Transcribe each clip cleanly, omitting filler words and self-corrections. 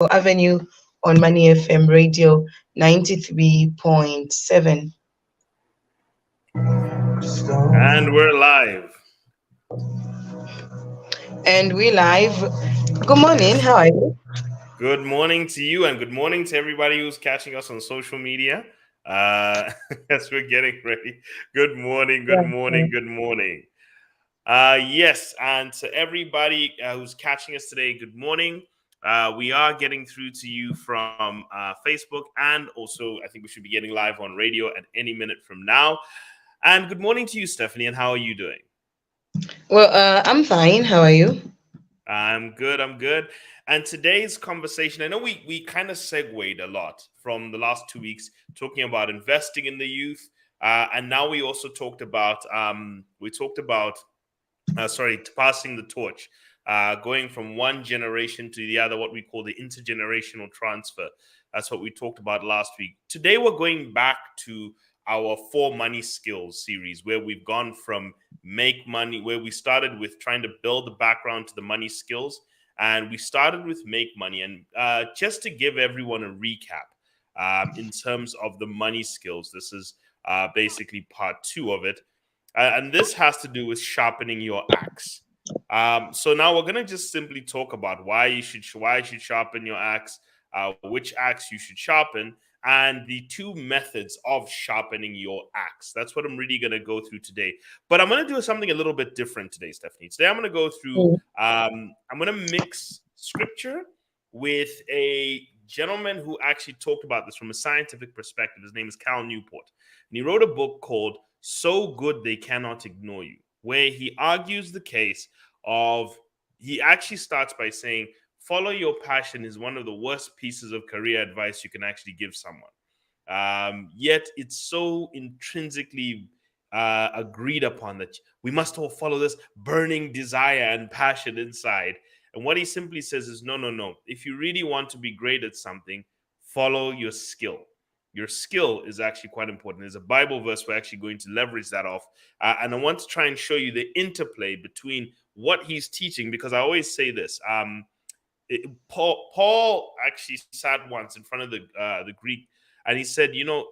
Avenue on Money FM Radio 93.7. And we're live. And we live. Good morning. How are you? Good morning to you, and good morning to everybody who's catching us on social media. Uh, as we're getting ready. Good morning, good Yeah. morning, good morning. Yes, and to everybody who's catching us today, good morning. We are getting through to you from Facebook, and also I think we should be getting live on radio at any minute from now. And good morning to you, Stephanie, and how are you doing? Well, I'm fine. How are you? I'm good. I'm good. And today's conversation, I know we kind of segued a lot from the last 2 weeks talking about investing in the youth, and now we also talked about passing the torch, going from one generation to the other, what we call the intergenerational transfer. That's what we talked about last week. Today we're going back to our four money skills series, where we've gone from make money, where we started with trying to build the background to the money skills. And we started with make money. And just to give everyone a recap in terms of the money skills, this is basically part two of it. And this has to do with sharpening your axe. So now we're gonna just simply talk about why you should sharpen your axe, which axe you should sharpen, and the two methods of sharpening your axe. That's what I'm really gonna go through today. But I'm gonna do something a little bit different today, Stephanie. Today I'm gonna go through. Mm. I'm gonna mix scripture with a gentleman who actually talked about this from a scientific perspective. His name is Cal Newport, and he wrote a book called "So Good They Cannot Ignore You," where he argues the case of, he actually starts by saying, follow your passion is one of the worst pieces of career advice you can actually give someone. Yet it's so intrinsically agreed upon that we must all follow this burning desire and passion inside. And what he simply says is, no, no, no. If you really want to be great at something, follow your skill. Your skill is actually quite important. There's a Bible verse we're actually going to leverage that off. And I want to try and show you the interplay between what he's teaching, because I always say this. Paul actually sat once in front of the Greek, and he said, you know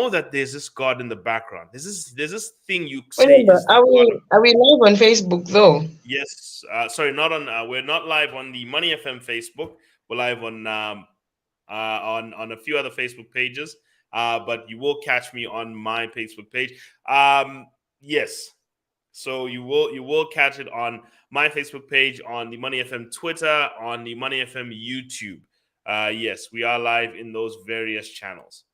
that there's this God in the background. There's this thing you say Remember, is the God of. are we live on Facebook though? Yes, sorry, not on. We're not live on the Money FM Facebook. We're live on a few other Facebook pages, but you will catch me on my Facebook page. Yes, so you will catch it on my Facebook page, on the Money FM Twitter, on the Money FM YouTube. Yes, we are live in those various channels.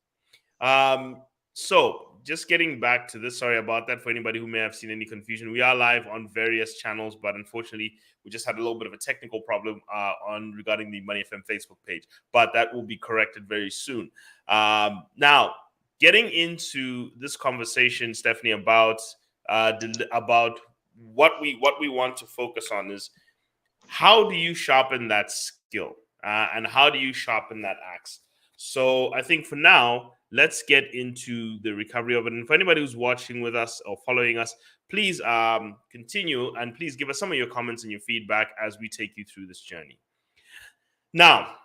So just getting back to this, sorry about that for anybody who may have seen any confusion. We are live on various channels, but unfortunately, we just had a little bit of a technical problem on regarding the Money FM Facebook page, but that will be corrected very soon. Now, getting into this conversation, Stephanie, about what we want to focus on is, how do you sharpen that skill, and how do you sharpen that axe? So I think for now, let's get into the recovery of it. And for anybody who's watching with us or following us, please continue, and please give us some of your comments and your feedback as we take you through this journey. Now,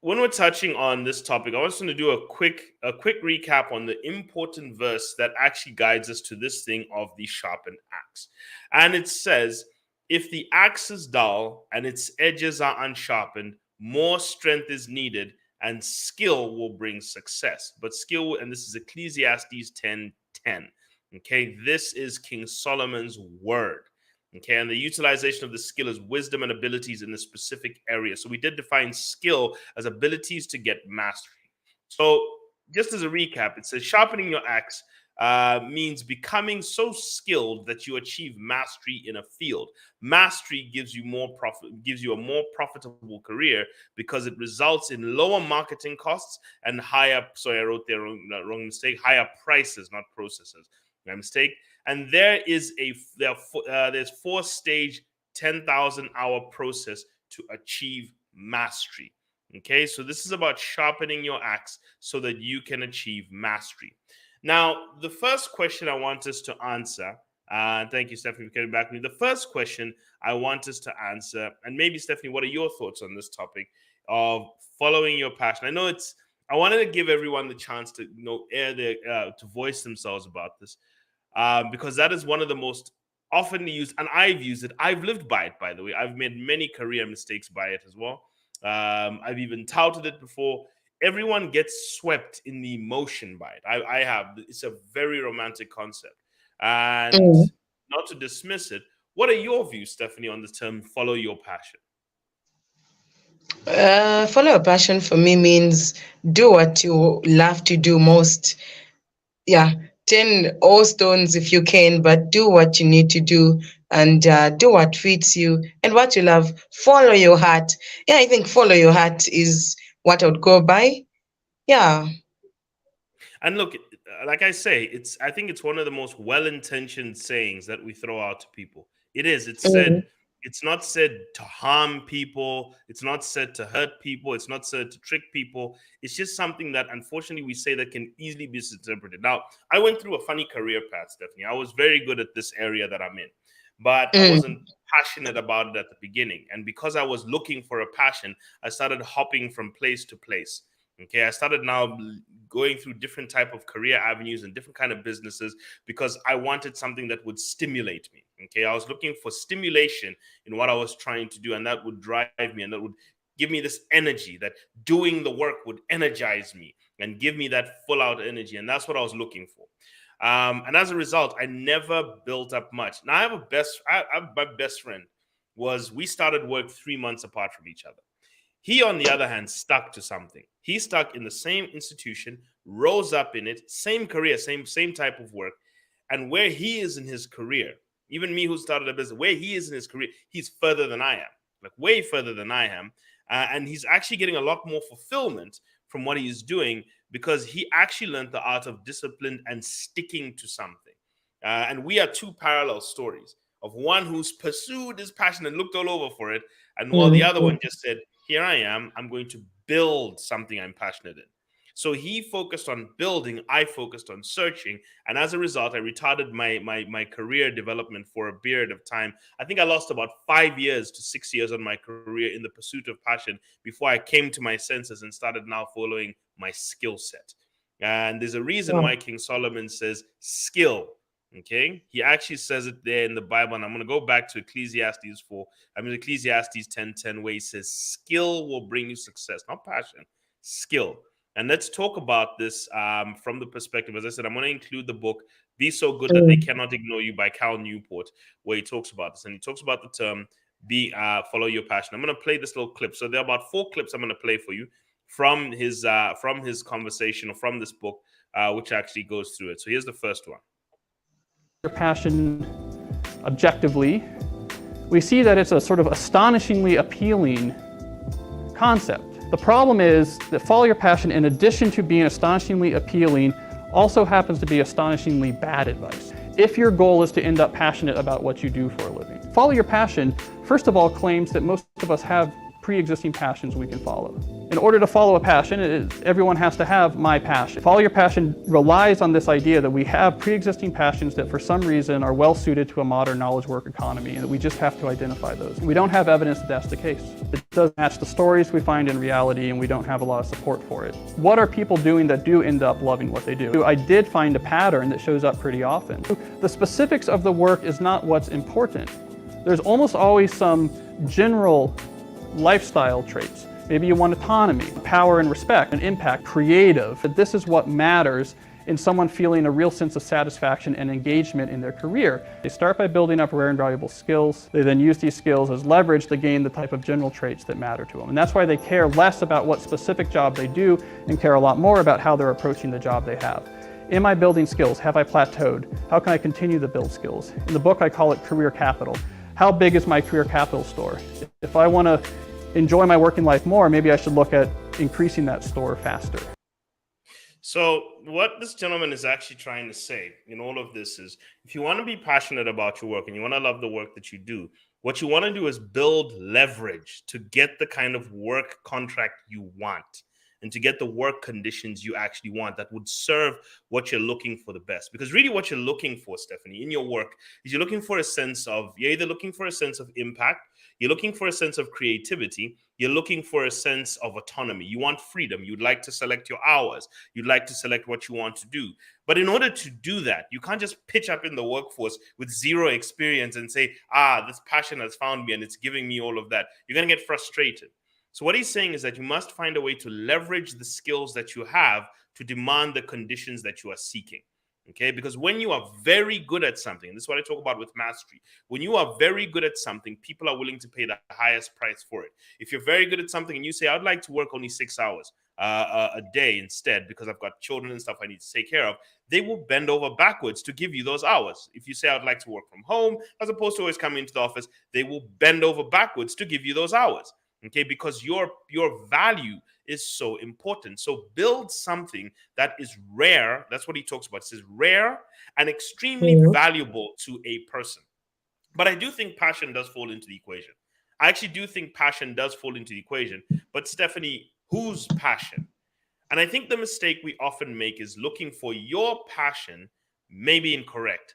when we're touching on this topic, I want to do a quick recap on the important verse that actually guides us to this thing of the sharpened axe. And it says, if the axe is dull and its edges are unsharpened, more strength is needed, and skill will bring success. But skill, and this is Ecclesiastes 10:10. Okay, this is King Solomon's word. Okay, and the utilization of the skill is wisdom and abilities in a specific area. So we did define skill as abilities to get mastery. So just as a recap, it says sharpening your axe means becoming so skilled that you achieve mastery in a field. Mastery gives you a more profitable career, because it results in lower marketing costs and higher. Sorry, I wrote there wrong mistake. Higher prices, not processes. My mistake. And there's 4-stage 10,000 hour process to achieve mastery. Okay, so this is about sharpening your axe so that you can achieve mastery. Now, the first question I want us to answer Thank you, Stephanie, for getting back to me. The first question I want us to answer, and maybe Stephanie, what are your thoughts on this topic of following your passion? I know it's. I wanted to give everyone the chance to air their to voice themselves about this, because that is one of the most often used, and I've used it. I've lived by it, by the way. I've made many career mistakes by it as well. I've even touted it before. Everyone gets swept in the emotion by it. I have. It's a very romantic concept, and Mm. not to dismiss it. What are your views, Stephanie, on the term "follow your passion"? Follow a passion for me means do what you love to do most. Yeah, 10 all stones if you can, but do what you need to do, and do what fits you and what you love. Follow your heart. Yeah, I think follow your heart is what I would go by. Yeah. And look, like I say, it's I think it's one of the most well-intentioned sayings that we throw out to people. It is. It's said. Mm, It's not said to harm people. It's not said to hurt people. It's not said to trick people. It's just something that, unfortunately, we say that can easily be misinterpreted. Now, I went through a funny career path, Stephanie. I was very good at this area that I'm in, but I wasn't mm, passionate about it at the beginning. And because I was looking for a passion, I started hopping from place to place. Okay, I started now going through different type of career avenues and different kind of businesses because I wanted something that would stimulate me. Okay, I was looking for stimulation in what I was trying to do, and that would drive me and that would give me this energy, that doing the work would energize me and give me that full out energy. And that's what I was looking for. And as a result, I never built up much. Now I have my best friend was, we started work 3 months apart from each other. He, on the other hand, stuck to something. He stuck in the same institution, rose up in it, same career, same type of work. And where he is in his career, even me who started a business, where he is in his career, he's further than I am, like way further than I am. And he's actually getting a lot more fulfillment from what he's doing because he actually learned the art of discipline and sticking to something. And we are two parallel stories of one who's pursued his passion and looked all over for it, and while the mm, other mm. one just said, "Here I am. I'm going to build something I'm passionate in." So he focused on building, I focused on searching, and as a result, I retarded my career development for a period of time. I think I lost about 5 years to 6 years on my career in the pursuit of passion before I came to my senses and started now following my skill set. And there's a reason Wow. why King Solomon says skill. Okay, he actually says it there in the Bible, and I'm going to go back to Ecclesiastes 4. I mean, Ecclesiastes 10:10, where he says, "Skill will bring you success, not passion, skill." And let's talk about this from the perspective. As I said, I'm going to include the book "Be So Good That They Mm, Cannot Ignore You" by Cal Newport, where he talks about this, and he talks about the term "be follow your passion." I'm going to play this little clip. So there are about 4 clips I'm going to play for you from his conversation or from this book, which actually goes through it. So here's the first one. Your passion objectively, we see that it's a sort of astonishingly appealing concept. The problem is that follow your passion, in addition to being astonishingly appealing, also happens to be astonishingly bad advice. If your goal is to end up passionate about what you do for a living. Follow your passion, first of all, claims that most of us have pre-existing passions we can follow. In order to follow a passion, everyone has to have my passion. Follow your passion relies on this idea that we have pre-existing passions that for some reason are well suited to a modern knowledge work economy, and that we just have to identify those. We don't have evidence that that's the case. It doesn't match the stories we find in reality, and we don't have a lot of support for it. What are people doing that do end up loving what they do? I did find a pattern that shows up pretty often. The specifics of the work is not what's important. There's almost always some general lifestyle traits. Maybe you want autonomy, power and respect, and impact, creative. But this is what matters in someone feeling a real sense of satisfaction and engagement in their career. They start by building up rare and valuable skills. They then use these skills as leverage to gain the type of general traits that matter to them. And that's why they care less about what specific job they do and care a lot more about how they're approaching the job they have. Am I building skills? Have I plateaued? How can I continue to build skills? In the book, I call it career capital. How big is my career capital store? If I want to enjoy my working life more, maybe I should look at increasing that store faster. So, what this gentleman is actually trying to say in all of this is, if you want to be passionate about your work and you want to love the work that you do, what you want to do is build leverage to get the kind of work contract you want. and to get the work conditions you actually want that would serve what you're looking for the best. Because really what you're looking for, Stephanie, in your work is you're looking for a sense of, you're either looking for a sense of impact, you're looking for a sense of creativity, you're looking for a sense of autonomy. You want freedom. You'd like to select your hours. You'd like to select what you want to do. But in order to do that, you can't just pitch up in the workforce with zero experience and say, this passion has found me and it's giving me all of that. You're going to get frustrated. So what he's saying is that you must find a way to leverage the skills that you have to demand the conditions that you are seeking. Okay, because when you are very good at something, and this is what I talk about with mastery, when you are very good at something, people are willing to pay the highest price for it. If you're very good at something and you say, I'd like to work only 6 hours a day instead because I've got children and stuff I need to take care of, they will bend over backwards to give you those hours. If you say, I'd like to work from home, as opposed to always coming into the office, they will bend over backwards to give you those hours. Okay, because your value is so important. So build something that is rare. That's what he talks about. It says rare and extremely valuable to a person. But I do think passion does fall into the equation. I actually do think passion does fall into the equation. But Stephanie, whose passion? And I think the mistake we often make is looking for your passion may be incorrect.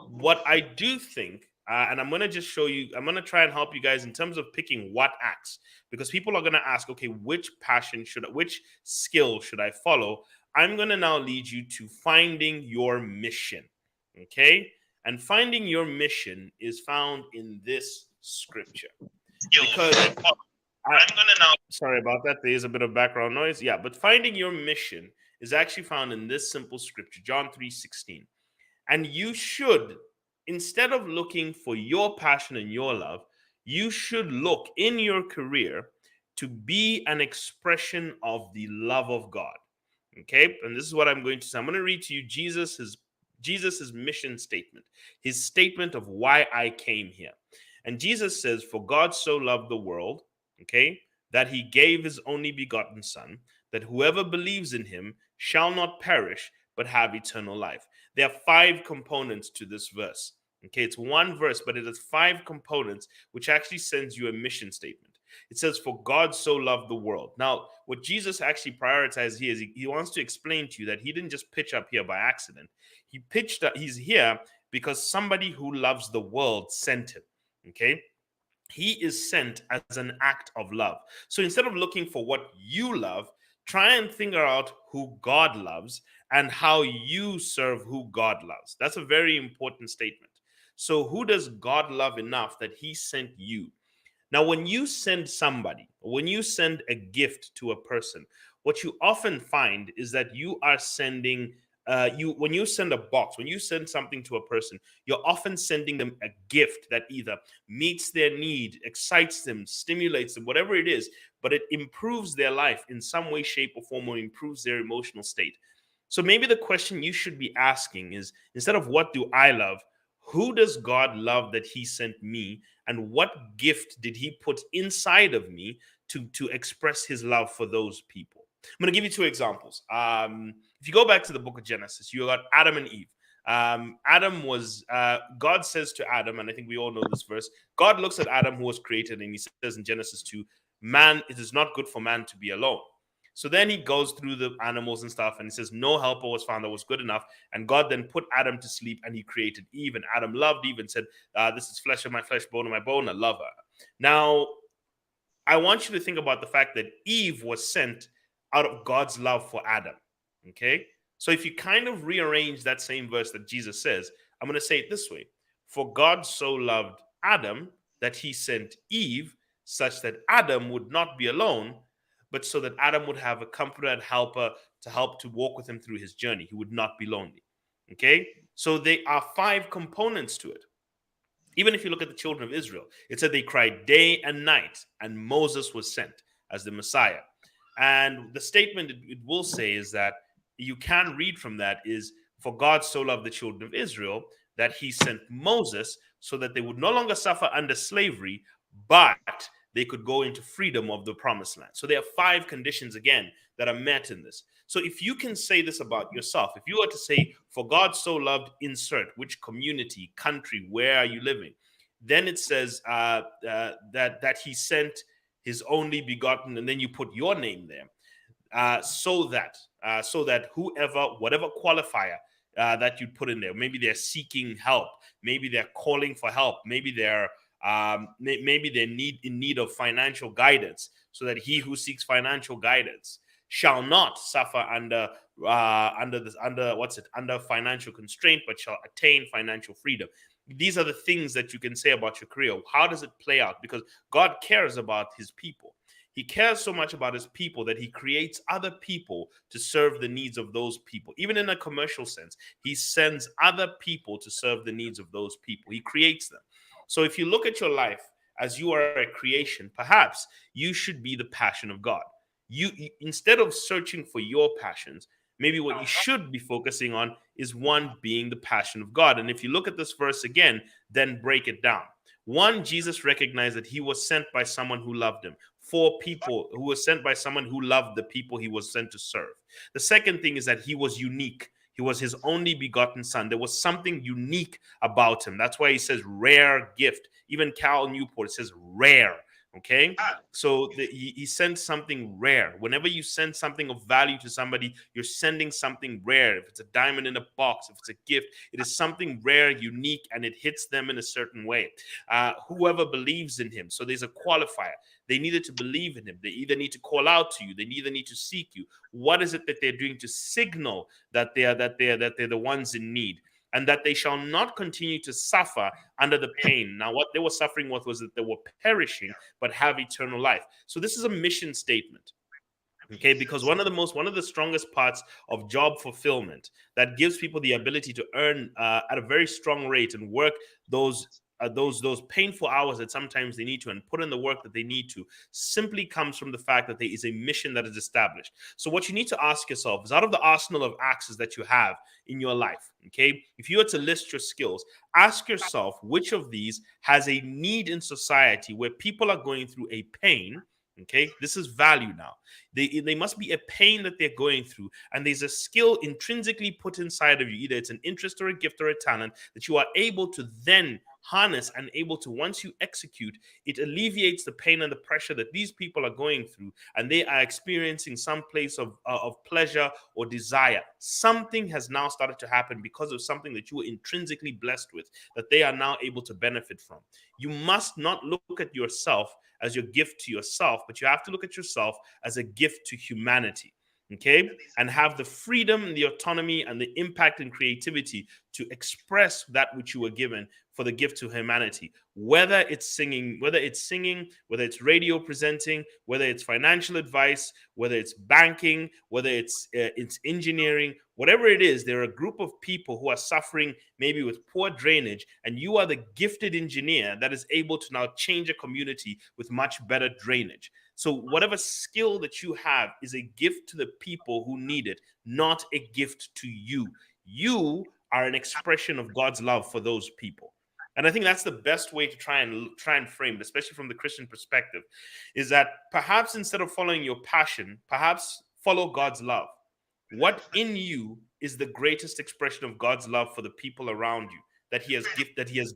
What I do think, and I'm going to just show you, I'm going to try and help you guys in terms of picking what axe, because people are going to ask, okay, which skill should I follow? I'm going to now lead you to finding your mission. Okay. And finding your mission is found in this scripture. Because I'm going to now, sorry about that. There is a bit of background noise. Yeah. But finding your mission is actually found in this simple scripture, John 3:16. And you should, instead of looking for your passion and your love, you should look in your career to be an expression of the love of God. Okay? And this is what I'm going to say. I'm going to read to you Jesus's mission statement, his statement of why I came here. And Jesus says, for God so loved the world, okay, that he gave his only begotten son, that whoever believes in him shall not perish, but have eternal life. There are 5 components to this verse. Okay, it's one verse, but it has 5 components, which actually sends you a mission statement. It says, for God so loved the world. Now, what Jesus actually prioritized here is he wants to explain to you that he didn't just pitch up here by accident. He's here because somebody who loves the world sent him. Okay, he is sent as an act of love. So instead of looking for what you love, try and figure out who God loves and how you serve who God loves. That's a very important statement. So who does God love enough that he sent you? Now, when you send somebody, when you send a gift to a person, what you often find is that you are sending when you send a box, when you send something to a person, you're often sending them a gift that either meets their need, excites them, stimulates them, whatever it is, but it improves their life in some way, shape, or form, or improves their emotional state. So maybe the question you should be asking is, instead of what do I love, who does God love that he sent me? And what gift did he put inside of me to express his love for those people? I'm going to give you 2 examples. If you go back to the book of Genesis, you got Adam and Eve. Adam was, God says to Adam, and I think we all know this verse, God looks at Adam who was created, and he says in Genesis 2, man, it is not good for man to be alone. So then he goes through the animals and stuff, and he says, no helper was found that was good enough. And God then put Adam to sleep, and he created Eve. And Adam loved Eve and said, this is flesh of my flesh, bone of my bone. I love her. Now, I want you to think about the fact that Eve was sent out of God's love for Adam. Okay? So if you kind of rearrange that same verse that Jesus says, I'm going to say it this way. For God so loved Adam that he sent Eve such that Adam would not be alone, but so that Adam would have a comforter and helper to help to walk with him through his journey. He would not be lonely. Okay? So there are 5 components to it. Even if you look at the children of Israel, it said they cried day and night, and Moses was sent as the Messiah. And the statement it will say is that you can read from that is, for God so loved the children of Israel that he sent Moses so that they would no longer suffer under slavery, but they could go into freedom of the promised land. So there are 5 conditions again that are met in this. So if you can say this about yourself, if you were to say, for God so loved, insert which community, country, where are you living? Then it says that he sent his only begotten, and then you put your name there. so that whoever, whatever qualifier that you put in there, maybe they're seeking help, maybe they're calling for help, maybe maybe they're in need of financial guidance, so that he who seeks financial guidance shall not suffer under financial constraint, but shall attain financial freedom. These are the things that you can say about your career. How does it play out? Because God cares about his people. He cares so much about his people that he creates other people to serve the needs of those people. Even in a commercial sense, he sends other people to serve the needs of those people. He creates them. So if you look at your life as you are a creation, perhaps you should be the passion of God. Instead of searching for your passions, maybe what you should be focusing on is one, being the passion of God. And if you look at this verse again, then break it down. One, Jesus recognized that he was sent by someone who loved him. Four, people who was sent by someone who loved the people he was sent to serve. The second thing is that he was unique. He was his only begotten son. There was something unique about him. That's why he says rare gift. Even Cal Newport says rare. Okay, so he sends something rare. Whenever you send something of value to somebody, you're sending something rare. If it's a diamond in a box, if it's a gift, it is something rare, unique, and it hits them in a certain way. Whoever believes in him. So there's a qualifier. They needed to believe in him. They either need to call out to you. They either need to seek you. What is it that they're doing to signal that they're the ones in need? And that they shall not continue to suffer under the pain. Now, what they were suffering with was that they were perishing, but have eternal life. So this is a mission statement. Okay, because one of the strongest parts of job fulfillment that gives people the ability to earn at a very strong rate and work those painful hours that sometimes they need to, and put in the work that they need to, simply comes from the fact that there is a mission that is established. So what you need to ask yourself is, out of the arsenal of axes that you have in your life, okay, if you were to list your skills, ask yourself which of these has a need in society where people are going through a pain. Okay, this is value now. They must be a pain that they're going through, and there's a skill intrinsically put inside of you. Either it's an interest or a gift or a talent that you are able to then harness, and able to, once you execute, it alleviates the pain and the pressure that these people are going through, and they are experiencing some place of pleasure or desire. Something has now started to happen because of something that you were intrinsically blessed with, that they are now able to benefit from. You must not look at yourself as your gift to yourself, but you have to look at yourself as a gift to humanity. Okay, and have the freedom, the autonomy, and the impact and creativity to express that which you were given for the gift to humanity. Whether it's singing, whether it's radio presenting, whether it's financial advice, whether it's banking, whether it's engineering, whatever it is, there are a group of people who are suffering maybe with poor drainage, and you are the gifted engineer that is able to now change a community with much better drainage. So whatever skill that you have is a gift to the people who need it, not a gift to you. You are an expression of God's love for those people. And I think that's the best way to try and frame it, especially from the Christian perspective, is that perhaps instead of following your passion, perhaps follow God's love. What in you is the greatest expression of God's love for the people around you that he has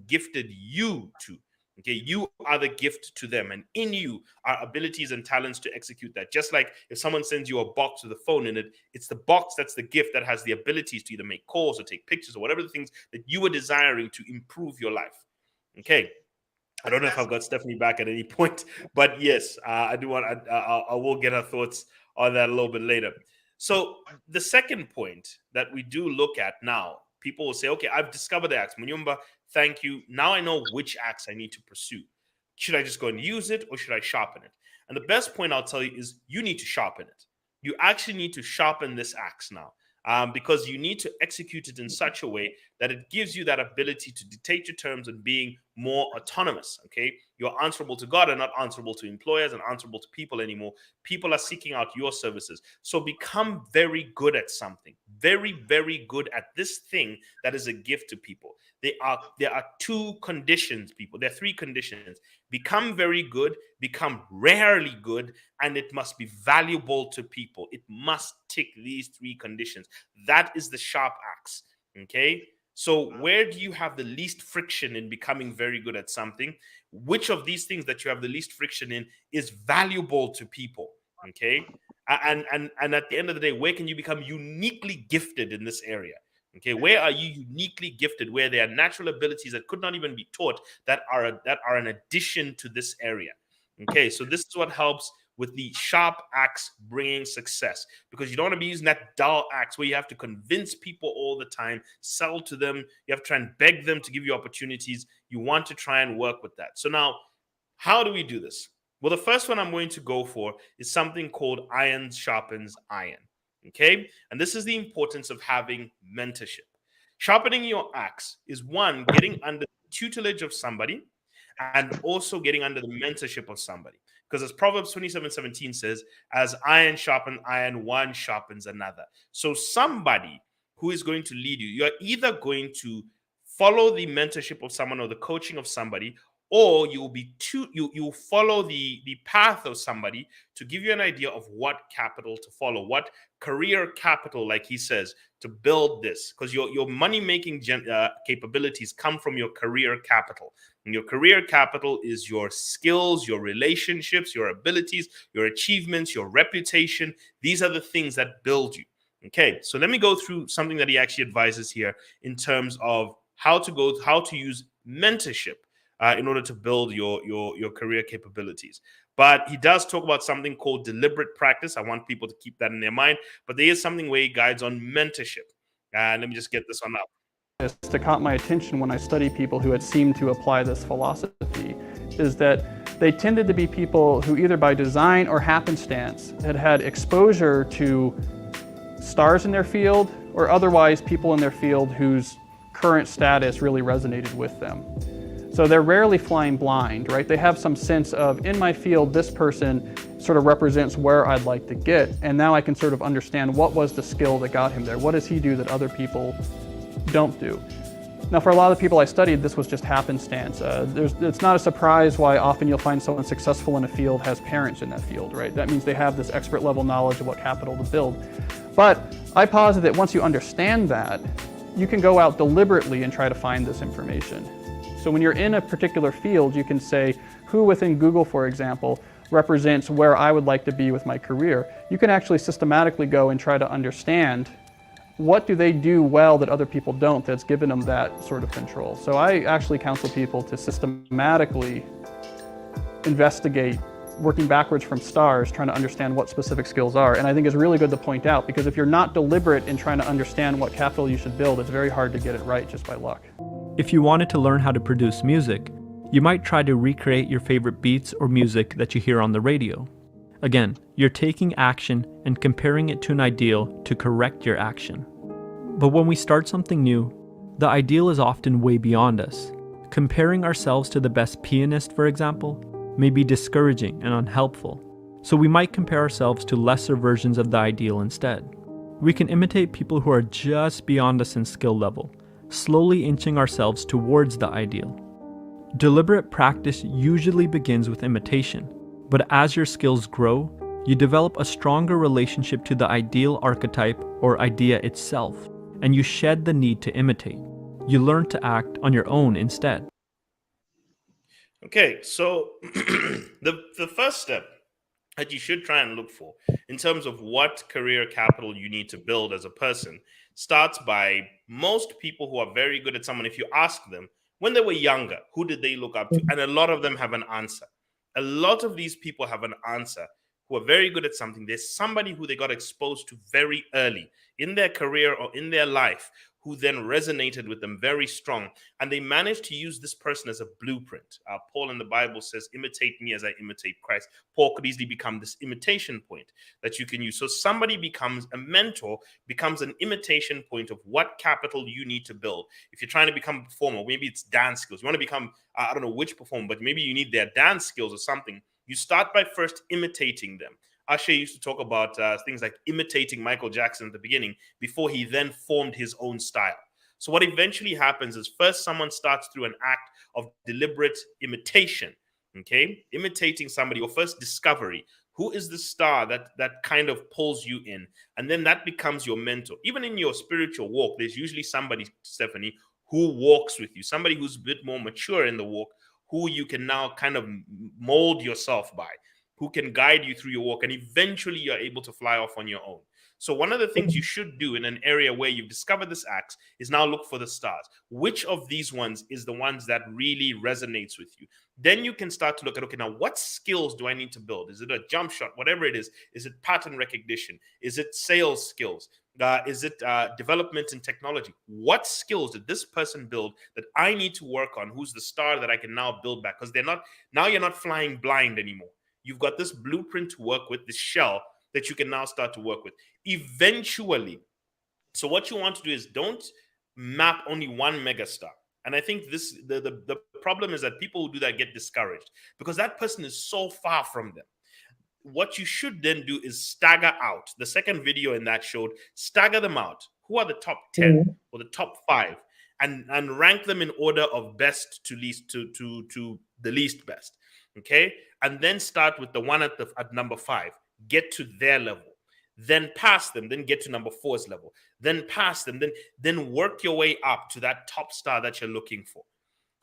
gifted you to? Okay, you are the gift to them, and in you are abilities and talents to execute that. Just like if someone sends you a box with a phone in it, it's the box that's the gift that has the abilities to either make calls or take pictures or whatever the things that you were desiring to improve your life. Okay, I don't know if I've got Stephanie back at any point, but yes, I do want. I will get her thoughts on that a little bit later. So the second point that we do look at now, people will say, okay, I've discovered the axe. Munyumba, thank you. Now I know which axe I need to pursue. Should I just go and use it, or should I sharpen it? And the best point I'll tell you is you need to sharpen it. You actually need to sharpen this axe now. Because you need to execute it in such a way that it gives you that ability to dictate your terms and being more autonomous. Okay, you're answerable to God and not answerable to employers and answerable to people anymore. People are seeking out your services. So become very good at something, very, very good at this thing that is a gift to people. There are two conditions, people. There are three conditions. Become very good, become rarely good, and it must be valuable to people. It must tick these three conditions. That is the sharp axe. Okay? So where do you have the least friction in becoming very good at something? Which of these things that you have the least friction in is valuable to people? Okay? And at the end of the day, where can you become uniquely gifted in this area? Okay, where are you uniquely gifted, where there are natural abilities that could not even be taught that are an addition to this area? Okay, so this is what helps with the sharp axe bringing success, because you don't want to be using that dull axe where you have to convince people all the time, sell to them, you have to try and beg them to give you opportunities. You want to try and work with that. So now, how do we do this? Well, the first one I'm going to go for is something called iron sharpens iron. Okay, and this is the importance of having mentorship. Sharpening your axe is one, getting under the tutelage of somebody, and also getting under the mentorship of somebody. Because as Proverbs 27:17 says, as iron sharpens iron, one sharpens another. So somebody who is going to lead you, you're either going to follow the mentorship of someone or the coaching of somebody, or you'll follow the path of somebody to give you an idea of what capital to follow, what career capital, like he says, to build this, because your money making capabilities come from your career capital. And your career capital is your skills, your relationships, your abilities, your achievements, your reputation. These are the things that build you. Okay, so let me go through something that he actually advises here in terms of how to use mentorship in order to build your career capabilities. But he does talk about something called deliberate practice. I want people to keep that in their mind. But there is something where he guides on mentorship. Let me just get this one up. To caught my attention when I study people who had seemed to apply this philosophy is that they tended to be people who either by design or happenstance had had exposure to stars in their field, or otherwise people in their field whose current status really resonated with them. So they're rarely flying blind, right? They have some sense of, in my field, this person sort of represents where I'd like to get, and now I can sort of understand what was the skill that got him there. What does he do that other people don't do? Now, for a lot of the people I studied, this was just happenstance. It's not a surprise why often you'll find someone successful in a field has parents in that field, right? That means they have this expert level knowledge of what capital to build. But I posit that once you understand that, you can go out deliberately and try to find this information. So when you're in a particular field, you can say, who within Google, for example, represents where I would like to be with my career. You can actually systematically go and try to understand what do they do well that other people don't that's given them that sort of control. So I actually counsel people to systematically investigate, working backwards from stars, trying to understand what specific skills are. And I think it's really good to point out, because if you're not deliberate in trying to understand what capital you should build, it's very hard to get it right just by luck. If you wanted to learn how to produce music, you might try to recreate your favorite beats or music that you hear on the radio. Again, you're taking action and comparing it to an ideal to correct your action. But when we start something new, the ideal is often way beyond us. Comparing ourselves to the best pianist, for example, may be discouraging and unhelpful. So we might compare ourselves to lesser versions of the ideal instead. We can imitate people who are just beyond us in skill level, slowly inching ourselves towards the ideal. Deliberate practice usually begins with imitation, but as your skills grow, you develop a stronger relationship to the ideal archetype or idea itself, and you shed the need to imitate. You learn to act on your own instead. Okay, so the first step that you should try and look for in terms of what career capital you need to build as a person starts by most people who are very good at someone. If you ask them when they were younger, who did they look up to? And a lot of them have an answer. A lot of these people have an answer who are very good at something. There's somebody who they got exposed to very early in their career or in their life who then resonated with them very strong. And they managed to use this person as a blueprint. Paul in the Bible says, imitate me as I imitate Christ. Paul could easily become this imitation point that you can use. So somebody becomes a mentor, becomes an imitation point of what capital you need to build. If you're trying to become a performer, maybe it's dance skills. You want to become, I don't know which performer, but maybe you need their dance skills or something. You start by first imitating them. Ashe used to talk about things like imitating Michael Jackson at the beginning before he then formed his own style. So what eventually happens is first someone starts through an act of deliberate imitation, okay? Imitating somebody, or first discovery. Who is the star that kind of pulls you in? And then that becomes your mentor. Even in your spiritual walk, there's usually somebody, Stephanie, who walks with you, somebody who's a bit more mature in the walk, who you can now kind of mold yourself by, who can guide you through your walk, and eventually you're able to fly off on your own. So one of the things you should do in an area where you've discovered this axe is now look for the stars. Which of these ones is the ones that really resonates with you? Then you can start to look at, okay, now what skills do I need to build? Is it a jump shot? Whatever it is it pattern recognition? Is it sales skills? Is it development in technology? What skills did this person build that I need to work on? Who's the star that I can now build back? Because now you're not flying blind anymore. You've got this blueprint to work with, this shell that you can now start to work with. Eventually, so what you want to do is don't map only one megastar. And I think the problem is that people who do that get discouraged because that person is so far from them. What you should then do is stagger out. The second video in that showed stagger them out. Who are the top 10 or the top 5, and rank them in order of best to least to the least best. Okay, and then start with the one at number 5. Get to their level, then pass them, then get to number 4's level, then pass them, then work your way up to that top star that you're looking for.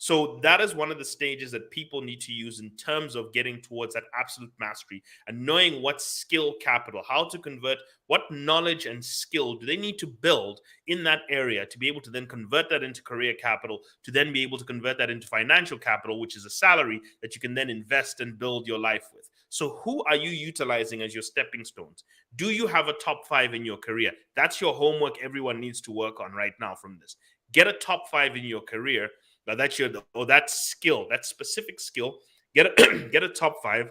So that is one of the stages that people need to use in terms of getting towards that absolute mastery and knowing what skill capital, how to convert, what knowledge and skill do they need to build in that area to be able to then convert that into career capital, to then be able to convert that into financial capital, which is a salary that you can then invest and build your life with. So who are you utilizing as your stepping stones? Do you have a top 5 in your career? That's your homework everyone needs to work on right now from this. Get a top 5 in your career. That skill, that specific skill, get a top 5,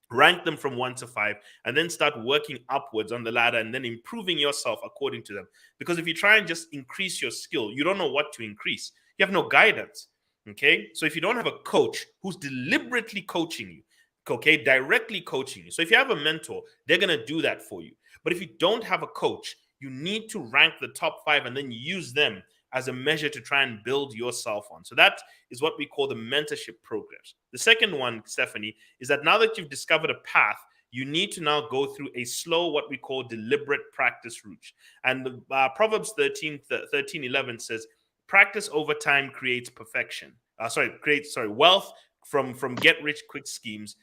rank them from 1 to 5, and then start working upwards on the ladder and then improving yourself according to them. Because if you try and just increase your skill, you don't know what to increase. You have no guidance. Okay. So if you don't have a coach who's deliberately coaching you, okay, directly coaching you. So if you have a mentor, they're going to do that for you. But if you don't have a coach, you need to rank the top 5 and then use them as a measure to try and build yourself on. So that is what we call the mentorship programs. The second one, Stephanie, is that now that you've discovered a path, you need to now go through a slow, what we call deliberate practice route. And the Proverbs 13:11 says, practice over time creates perfection. Wealth from get rich quick schemes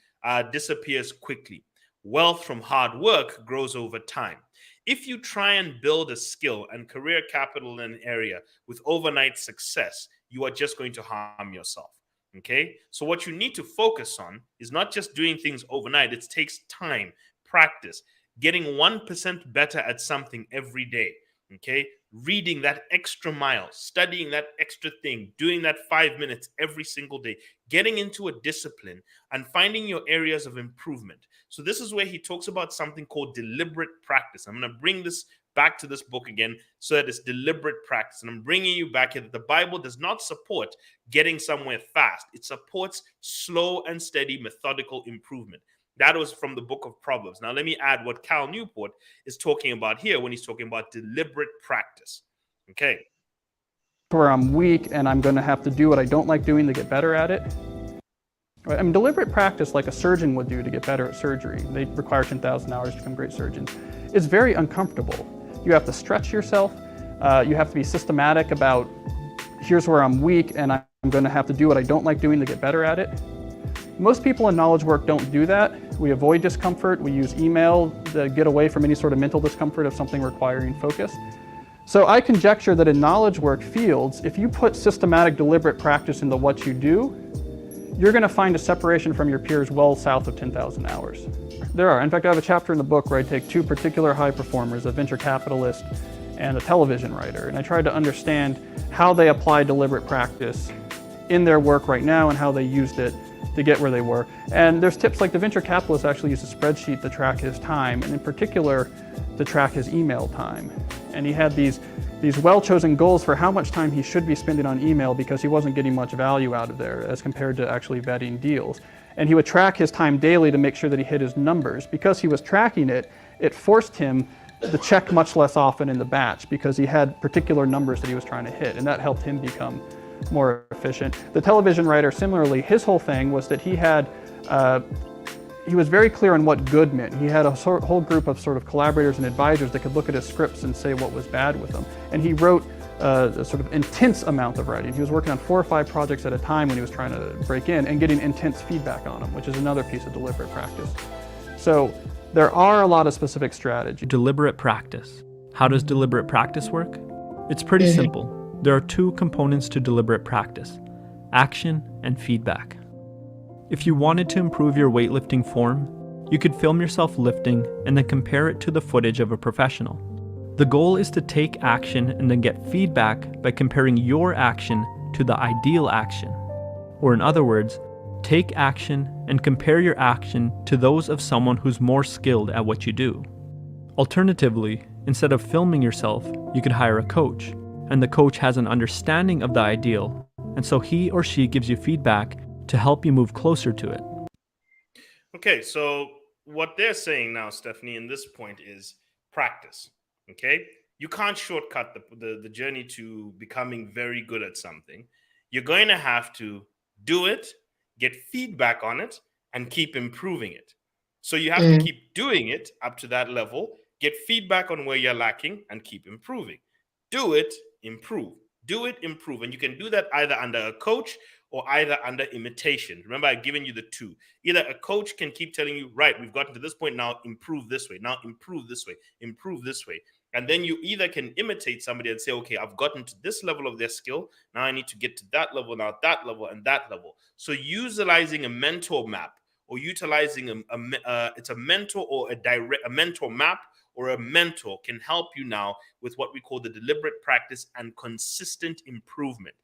disappears quickly. Wealth from hard work grows over time. If you try and build a skill and career capital in an area with overnight success, you are just going to harm yourself. Okay? So what you need to focus on is not just doing things overnight. It takes time, practice, getting 1% better at something every day. Okay? Reading that extra mile, studying that extra thing, doing that 5 minutes every single day, getting into a discipline and finding your areas of improvement. So this is where he talks about something called deliberate practice. I'm going to bring this back to this book again so that it's deliberate practice. And I'm bringing you back here that the Bible does not support getting somewhere fast. It supports slow and steady methodical improvement. That was from the book of Proverbs. Now, let me add what Cal Newport is talking about here when he's talking about deliberate practice. Okay. Where I'm weak and I'm going to have to do what I don't like doing to get better at it. Right? I mean, deliberate practice, like a surgeon would do to get better at surgery, they require 10,000 hours to become great surgeons, is very uncomfortable. You have to stretch yourself. You have to be systematic about, here's where I'm weak and I'm going to have to do what I don't like doing to get better at it. Most people in knowledge work don't do that. We avoid discomfort. We use email to get away from any sort of mental discomfort of something requiring focus. So I conjecture that in knowledge work fields, if you put systematic, deliberate practice into what you do, you're going to find a separation from your peers well south of 10,000 hours. There are. In fact, I have a chapter in the book where I take 2 particular high performers, a venture capitalist and a television writer, and I tried to understand how they apply deliberate practice in their work right now and how they used it to get where they were. And there's tips like the venture capitalist actually used a spreadsheet to track his time, and in particular to track his email time. And he had these well-chosen goals for how much time he should be spending on email because he wasn't getting much value out of there as compared to actually vetting deals. And he would track his time daily to make sure that he hit his numbers. Because he was tracking it, it forced him to check much less often in the batch because he had particular numbers that he was trying to hit, and that helped him become more efficient. The television writer, similarly, his whole thing was that he was very clear on what good meant. He had a whole group of sort of collaborators and advisors that could look at his scripts and say what was bad with them. And he wrote a sort of intense amount of writing. He was working on 4 or 5 projects at a time when he was trying to break in and getting intense feedback on them, which is another piece of deliberate practice. So there are a lot of specific strategies. Deliberate practice. How does deliberate practice work? It's pretty simple. There are two components to deliberate practice: action and feedback. If you wanted to improve your weightlifting form, you could film yourself lifting and then compare it to the footage of a professional. The goal is to take action and then get feedback by comparing your action to the ideal action. Or in other words, take action and compare your action to those of someone who's more skilled at what you do. Alternatively, instead of filming yourself, you could hire a coach, and the coach has an understanding of the ideal, and so he or she gives you feedback to help you move closer to it. Okay, so what they're saying now, Stephanie, in this point is practice. Okay, you can't shortcut the journey to becoming very good at something. You're going to have to do it, get feedback on it, and keep improving it. So you have to keep doing it up to that level, get feedback on where you're lacking, and keep improving. Do it, improve. Do it, improve. And you can do that either under a coach or either under imitation. Remember, I've given you the two. Either a coach can keep telling you, right, we've gotten to this point, now improve this way, now improve this way, improve this way. And then you either can imitate somebody and say, okay, I've gotten to this level of their skill. Now I need to get to that level, now that level, and that level. So utilizing a mentor map or utilizing it's a mentor or a mentor map or a mentor can help you now with what we call the deliberate practice and consistent improvement.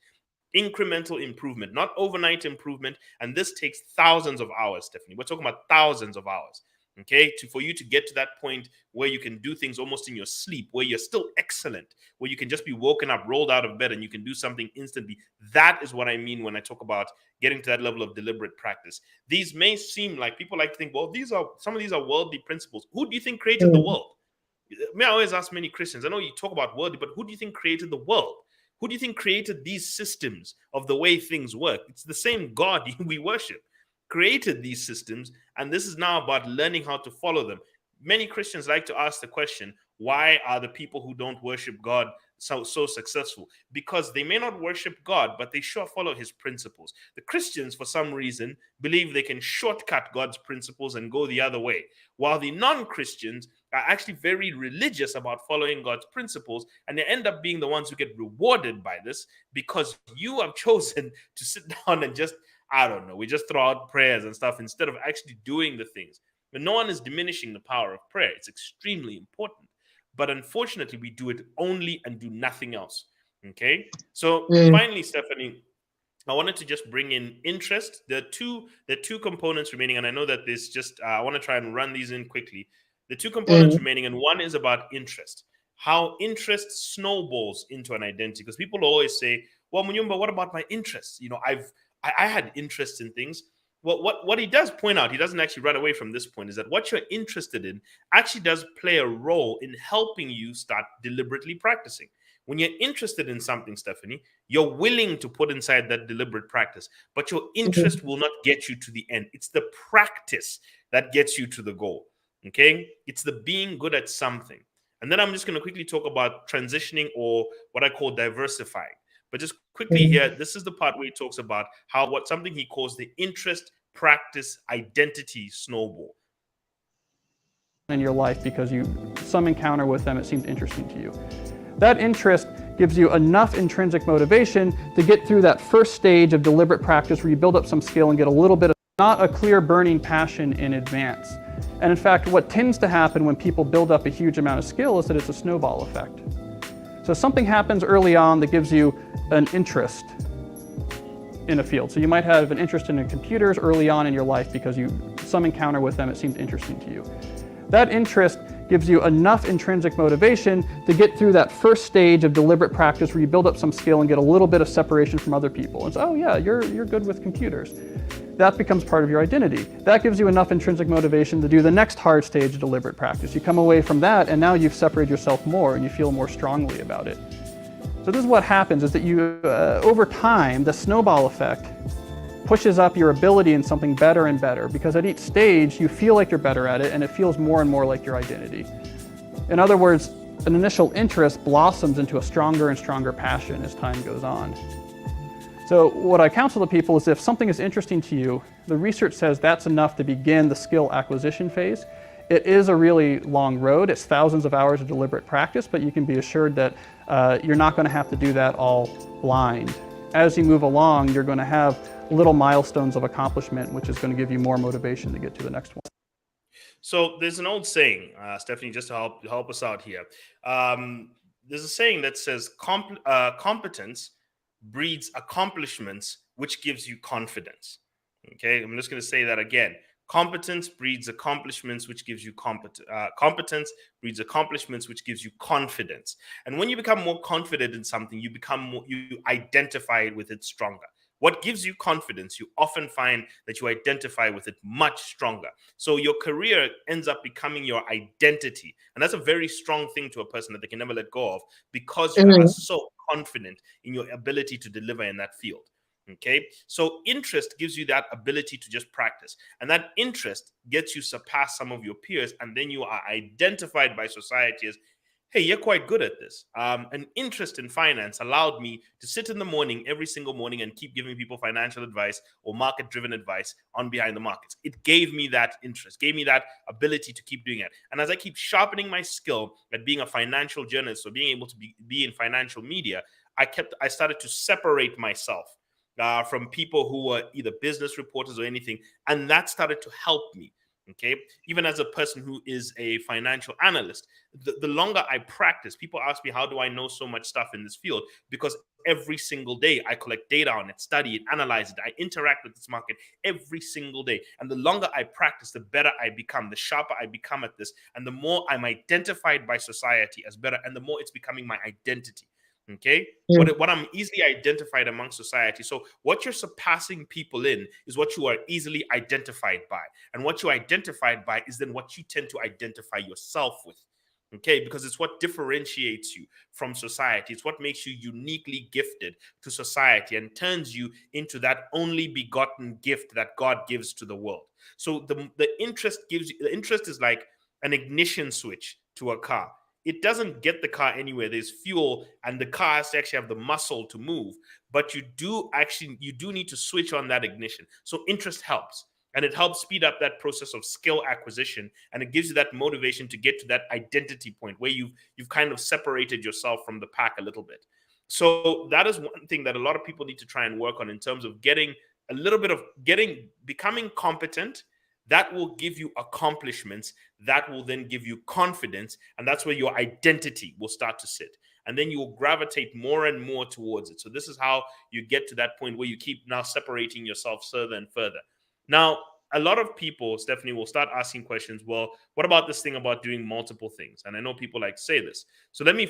Incremental improvement, not overnight improvement. And this takes thousands of hours, Stephanie. We're talking about thousands of hours, okay, for you to get to that point where you can do things almost in your sleep, where you're still excellent, where you can just be woken up, rolled out of bed, and you can do something instantly. That is what I mean when I talk about getting to that level of deliberate practice. These may seem like people like to think, well, some of these are worldly principles. Who do you think created the world? I always ask many Christians, I know you talk about worldly, but who do you think created the world? Who do you think created these systems of the way things work? It's the same God we worship, created these systems, and this is now about learning how to follow them. Many Christians like to ask the question, why are the people who don't worship God so successful? Because they may not worship God, but they sure follow his principles. The Christians, for some reason, believe they can shortcut God's principles and go the other way, while the non-Christians are actually very religious about following God's principles, and they end up being the ones who get rewarded by this because you have chosen to sit down and just, I don't know, we just throw out prayers and stuff instead of actually doing the things. But no one is diminishing the power of prayer. It's extremely important. But unfortunately, we do it only and do nothing else. Okay? So finally, Stephanie, I wanted to just bring in interest. There are two components remaining, and I know that this just, I want to try and run these in quickly. The two components remaining, and one is about interest. How interest snowballs into an identity. Because people always say, well, Munyumba, what about my interests? You know, I had interests in things. Well, what he does point out, he doesn't actually run away from this point, is that what you're interested in actually does play a role in helping you start deliberately practicing. When you're interested in something, Stephanie, you're willing to put inside that deliberate practice, but your interest will not get you to the end. It's the practice that gets you to the goal. Okay? It's the being good at something. And then I'm just going to quickly talk about transitioning, or what I call diversifying. But just quickly here, this is the part where he talks about something he calls the interest, practice, identity snowball. In your life because some encounter with them, it seems interesting to you. That interest gives you enough intrinsic motivation to get through that first stage of deliberate practice where you build up some skill and get a little bit of, not a clear burning passion in advance. And in fact, what tends to happen when people build up a huge amount of skill is that it's a snowball effect. So something happens early on that gives you an interest in a field. So you might have an interest in computers early on in your life because some encounter with them, it seems interesting to you. That interest gives you enough intrinsic motivation to get through that first stage of deliberate practice where you build up some skill and get a little bit of separation from other people. And so, oh yeah, you're good with computers. That becomes part of your identity. That gives you enough intrinsic motivation to do the next hard stage of deliberate practice. You come away from that and now you've separated yourself more and you feel more strongly about it. So this is what happens, is that you, over time, the snowball effect pushes up your ability in something better and better, because at each stage you feel like you're better at it and it feels more and more like your identity. In other words, an initial interest blossoms into a stronger and stronger passion as time goes on. So what I counsel to people is, if something is interesting to you, the research says that's enough to begin the skill acquisition phase. It is a really long road. It's thousands of hours of deliberate practice, but you can be assured that you're not going to have to do that all blind. As you move along, you're going to have little milestones of accomplishment, which is going to give you more motivation to get to the next one. So there's an old saying, Stephanie, just to help us out here. There's a saying that says competence breeds accomplishments, which gives you confidence. Okay, I'm just going to say that again. Competence breeds accomplishments, which gives you competence breeds accomplishments, which gives you confidence. And when you become more confident in something, you identify with it stronger. What gives you confidence, you often find that you identify with it much stronger. So your career ends up becoming your identity. And that's a very strong thing to a person that they can never let go of, because you are so confident in your ability to deliver in that field. Okay, so interest gives you that ability to just practice, and that interest gets you surpass some of your peers, and then you are identified by society as, hey, you're quite good at this. An interest in finance allowed me to sit in the morning every single morning and keep giving people financial advice or market-driven advice on Behind the Markets. It gave me that interest, gave me that ability to keep doing it. And as I keep sharpening my skill at being a financial journalist or being able to be in financial media, I started to separate myself from people who were either business reporters or anything. And that started to help me. Okay. Even as a person who is a financial analyst, the longer I practice, people ask me, how do I know so much stuff in this field? Because every single day I collect data on it, study it, analyze it. I interact with this market every single day. And the longer I practice, the better I become, the sharper I become at this. And the more I'm identified by society as better, and the more it's becoming my identity. Okay. What I'm easily identified among society. So what you're surpassing people in is what you are easily identified by. And what you're identified by is then what you tend to identify yourself with. Okay, because it's what differentiates you from society. It's what makes you uniquely gifted to society and turns you into that only begotten gift that God gives to the world. So the interest is like an ignition switch to a car. It doesn't get the car anywhere. There's fuel, and the car has to actually have the muscle to move. But you do need to switch on that ignition. So interest helps. And it helps speed up that process of skill acquisition. And it gives you that motivation to get to that identity point where you've kind of separated yourself from the pack a little bit. So that is one thing that a lot of people need to try and work on in terms of becoming competent. That will give you accomplishments. That will then give you confidence. And that's where your identity will start to sit. And then you will gravitate more and more towards it. So this is how you get to that point where you keep now separating yourself further and further. Now, a lot of people, Stephanie, will start asking questions. Well, what about this thing about doing multiple things? And I know people like to say this. So let me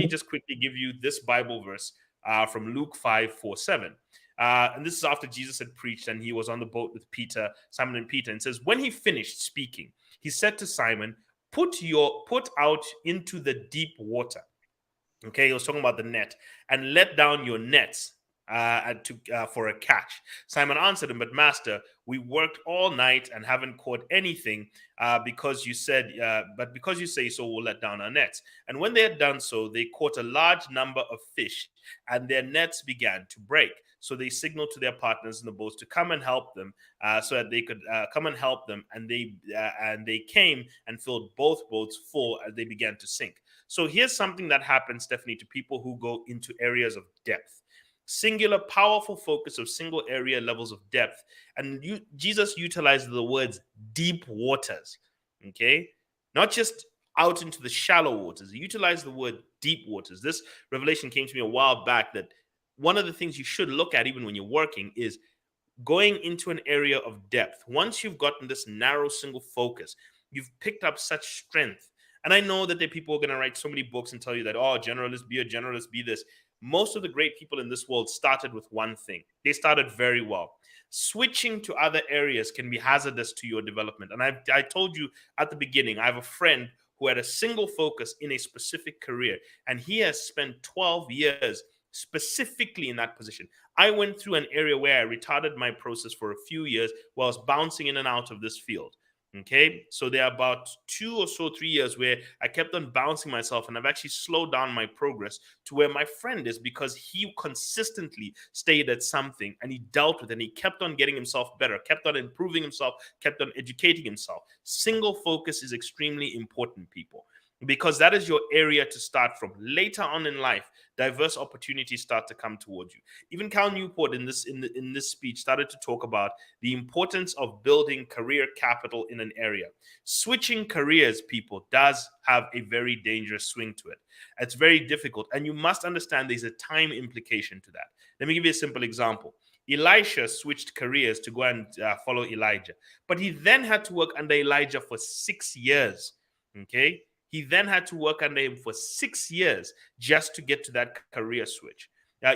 just quickly give you this Bible verse from Luke 5:4-7. And this is after Jesus had preached and he was on the boat with Simon and Peter. And it says, when he finished speaking, he said to Simon, put out into the deep water. Okay, he was talking about the net, and let down your nets for a catch. Simon answered him, but master, we worked all night and haven't caught anything, because you say so, we'll let down our nets. And when they had done so, they caught a large number of fish, and their nets began to break. So they signaled to their partners in the boats to come and help them, so that they could come and help them. And they came and filled both boats full as they began to sink. So here's something that happens, Stephanie, to people who go into areas of depth. Singular, powerful focus of single area levels of depth. And Jesus utilized the words deep waters, okay? Not just out into the shallow waters. He utilized the word deep waters. This revelation came to me a while back that one of the things you should look at even when you're working is going into an area of depth. Once you've gotten this narrow single focus, you've picked up such strength. And I know that there are people who are going to write so many books and tell you that, oh, generalist, be a generalist, be this. Most of the great people in this world started with one thing. They started very well. Switching to other areas can be hazardous to your development. And I told you at the beginning, I have a friend who had a single focus in a specific career, and he has spent 12 years specifically in that position. I went through an area where I retarded my process for a few years while I was bouncing in and out of this field. Okay, so there are about 2 or 3 years where I kept on bouncing myself, and I've actually slowed down my progress to where my friend is, because he consistently stayed at something and he dealt with it and he kept on getting himself better, kept on improving himself, kept on educating himself. Single focus is extremely important, people, because that is your area to start from. Later on in life, diverse opportunities start to come towards you. Even Cal Newport in this speech started to talk about the importance of building career capital in an area. Switching careers, people, does have a very dangerous swing to it. It's very difficult, and you must understand there's a time implication to that. Let me give you a simple example. Elisha switched careers to go and follow Elijah, but he then had to work under Elijah for 6 years. Okay, he then had to work under him for 6 years just to get to that career switch.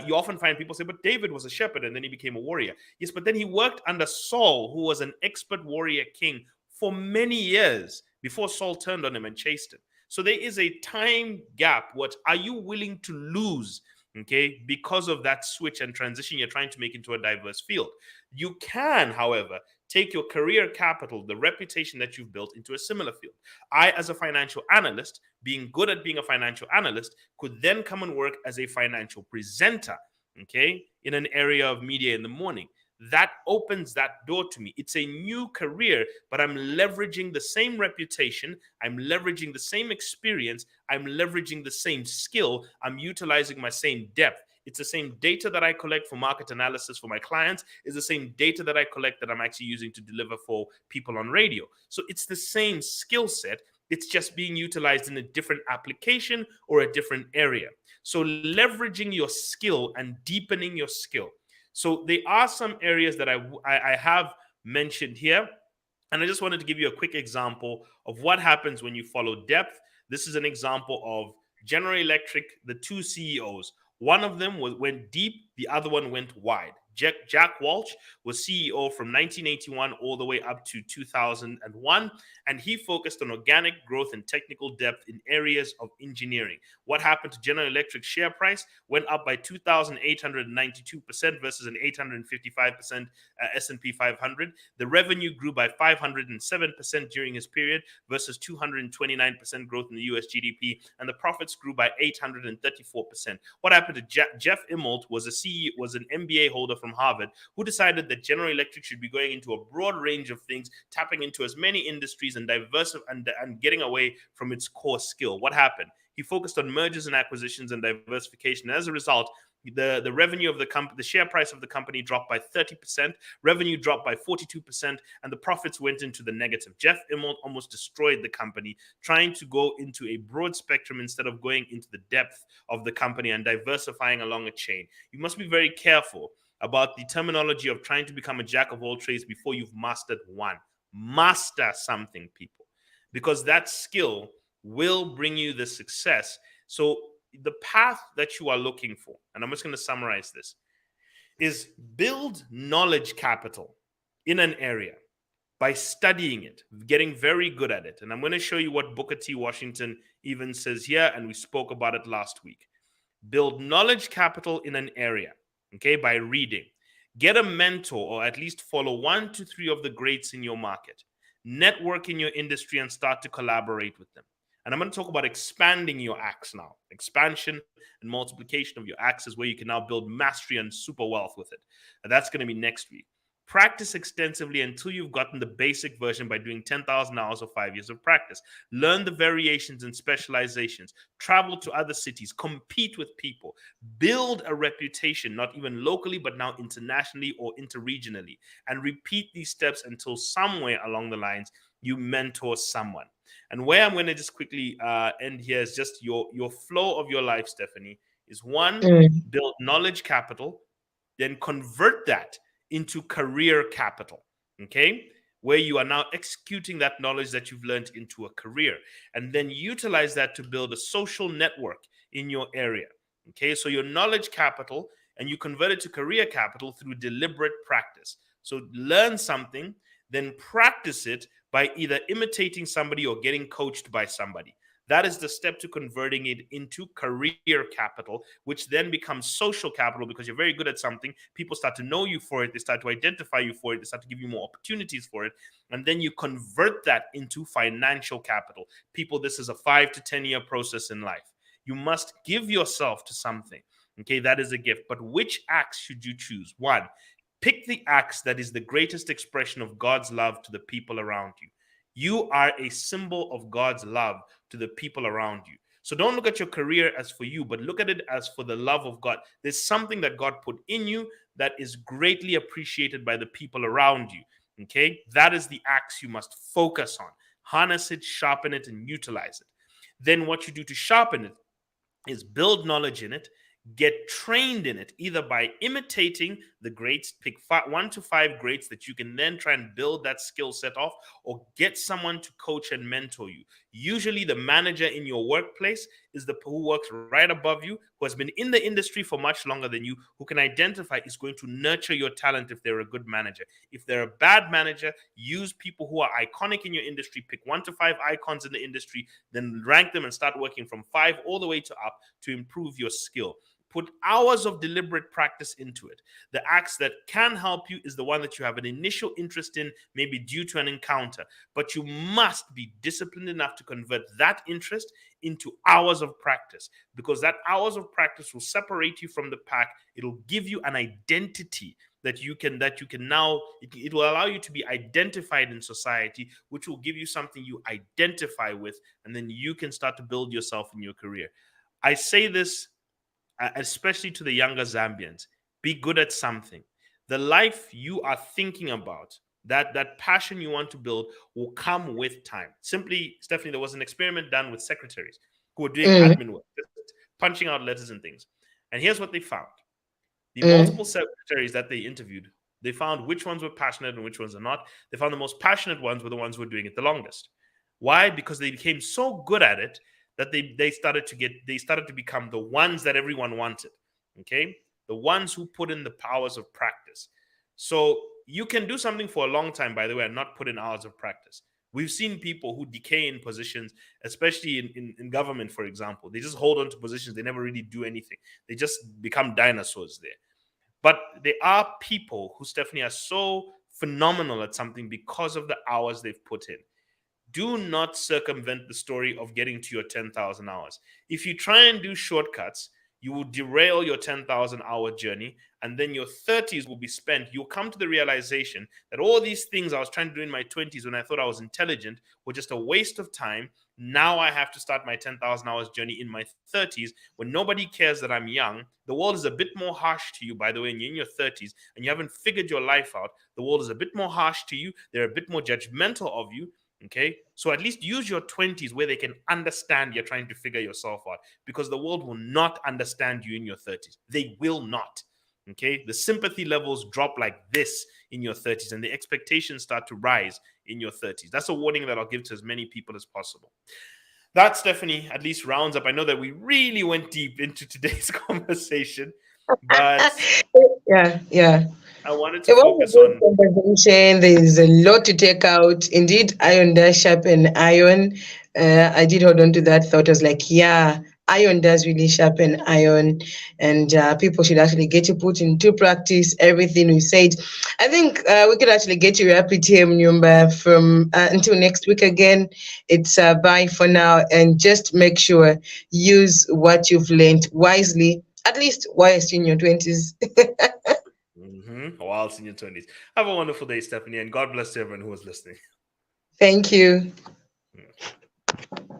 You often find people say, but David was a shepherd and then he became a warrior. Yes, but then he worked under Saul, who was an expert warrior king, for many years before Saul turned on him and chased him. So there is a time gap. What are you willing to lose, okay, because of that switch and transition you're trying to make into a diverse field? You can, however, take your career capital, the reputation that you've built, into a similar field. I, as a financial analyst, being good at being a financial analyst, could then come and work as a financial presenter, okay, in an area of media in the morning. That opens that door to me. It's a new career, but I'm leveraging the same reputation. I'm leveraging the same experience. I'm leveraging the same skill. I'm utilizing my same depth. It's the same data that I collect for market analysis for my clients. It's the same data that I collect that I'm actually using to deliver for people on radio. So it's the same skill set. It's just being utilized in a different application or a different area. So leveraging your skill and deepening your skill. So there are some areas that I have mentioned here, and I just wanted to give you a quick example of what happens when you follow depth. This is an example of General Electric, the two CEOs. One of them went deep, the other one went wide. Jack Welch was CEO from 1981 all the way up to 2001, and he focused on organic growth and technical depth in areas of engineering. What happened to General Electric's share price? Went up by 2,892% versus an 855% S&P 500. The revenue grew by 507% during his period versus 229% growth in the US GDP, and the profits grew by 834%. What happened to Jeff Immelt? Was an MBA holder from Harvard, who decided that General Electric should be going into a broad range of things, tapping into as many industries and and getting away from its core skill. What happened? He focused on mergers and acquisitions and diversification. As a result, the revenue of the company, the share price of the company dropped by 30%, revenue dropped by 42%, and the profits went into the negative. Jeff Immelt almost destroyed the company, trying to go into a broad spectrum instead of going into the depth of the company and diversifying along a chain. You must be very careful about the terminology of trying to become a jack of all trades before you've mastered one. Master something, people, because that skill will bring you the success. So the path that you are looking for, and I'm just going to summarize this, is build knowledge capital in an area by studying it, getting very good at it. And I'm going to show you what Booker T. Washington even says here, and we spoke about it last week. Build knowledge capital in an area, okay, by reading. Get a mentor, or at least follow 1 to 3 of the greats in your market. Network in your industry and start to collaborate with them. And I'm going to talk about expanding your axe now. Expansion and multiplication of your axe is where you can now build mastery and super wealth with it. And that's going to be next week. Practice extensively until you've gotten the basic version by doing 10,000 hours or 5 years of practice. Learn the variations and specializations. Travel to other cities. Compete with people. Build a reputation, not even locally, but now internationally or interregionally. And repeat these steps until somewhere along the lines you mentor someone. And where I'm going to just quickly end here is just your flow of your life, Stephanie, is 1, build knowledge capital, then convert that into career capital, okay? Where you are now executing that knowledge that you've learned into a career, and then utilize that to build a social network in your area, okay? So your knowledge capital, and you convert it to career capital through deliberate practice. So learn something, then practice it by either imitating somebody or getting coached by somebody. That is the step to converting it into career capital, which then becomes social capital because you're very good at something. People start to know you for it. They start to identify you for it. They start to give you more opportunities for it. And then you convert that into financial capital. People, this is a 5 to 10 year process in life. You must give yourself to something. Okay, that is a gift. But which axe should you choose? One, pick the axe that is the greatest expression of God's love to the people around you. You are a symbol of God's love to the people around you. So don't look at your career as for you, but look at it as for the love of God. There's something that God put in you that is greatly appreciated by the people around you. Okay, that is the axe you must focus on. Harness it, sharpen it, and utilize it. Then what you do to sharpen it is build knowledge in it, get trained in it, either by imitating the greats, pick 1 to 5 greats that you can then try and build that skill set off, or get someone to coach and mentor you. Usually the manager in your workplace is the who works right above you, who has been in the industry for much longer than you, who can identify, is going to nurture your talent if they're a good manager. If they're a bad manager, use people who are iconic in your industry, pick 1 to 5 icons in the industry, then rank them and start working from 5 all the way to up to improve your skill. Put hours of deliberate practice into it. The axe that can help you is the one that you have an initial interest in, maybe due to an encounter. But you must be disciplined enough to convert that interest into hours of practice, because that hours of practice will separate you from the pack. It'll give you an identity that you can now, it will allow you to be identified in society, which will give you something you identify with, and then you can start to build yourself in your career. I say this especially to the younger Zambians: be good at something. The life you are thinking about, that passion you want to build, will come with time. Simply, Stephanie, there was an experiment done with secretaries who were doing admin work, just punching out letters and things. And here's what they found. The multiple secretaries that they interviewed, they found which ones were passionate and which ones are not. They found the most passionate ones were the ones who were doing it the longest. Why? Because they became so good at it that they started to become the ones that everyone wanted. Okay, the ones who put in the powers of practice. So you can do something for a long time, by the way, and not put in hours of practice. We've seen people who decay in positions, especially in government, for example. They just hold on to positions. They never really do anything. They just become dinosaurs there. But there are people who, Stephanie, are so phenomenal at something because of the hours they've put in. Do not circumvent the story of getting to your 10,000 hours. If you try and do shortcuts, you will derail your 10,000 hour journey, and then your 30s will be spent. You'll come to the realization that all these things I was trying to do in my 20s when I thought I was intelligent were just a waste of time. Now I have to start my 10,000 hours journey in my 30s when nobody cares that I'm young. The world is a bit more harsh to you, by the way, and you're in your 30s and you haven't figured your life out. The world is a bit more harsh to you. They're a bit more judgmental of you. Okay, so at least use your 20s where they can understand you're trying to figure yourself out, because the world will not understand you in your 30s. They will not. Okay, the sympathy levels drop like this in your 30s, and the expectations start to rise in your 30s. That's a warning that I'll give to as many people as possible. That, Stephanie, at least rounds up. I know that we really went deep into today's conversation, but yeah. I wanted to It was a focus good on. conversation. There's a lot to take out. Indeed, iron does sharpen iron. I did hold on to that thought. I was like, yeah, iron does really sharpen iron, and people should actually get to put into practice everything we said. I think we could actually get to wrap it here, Mnyumba, from until next week again. It's bye for now, and just make sure use what you've learned wisely, at least whilst in your 20s. While in your 20s. Have a wonderful day, Stephanie, and God bless everyone who was listening. Thank you. Yeah.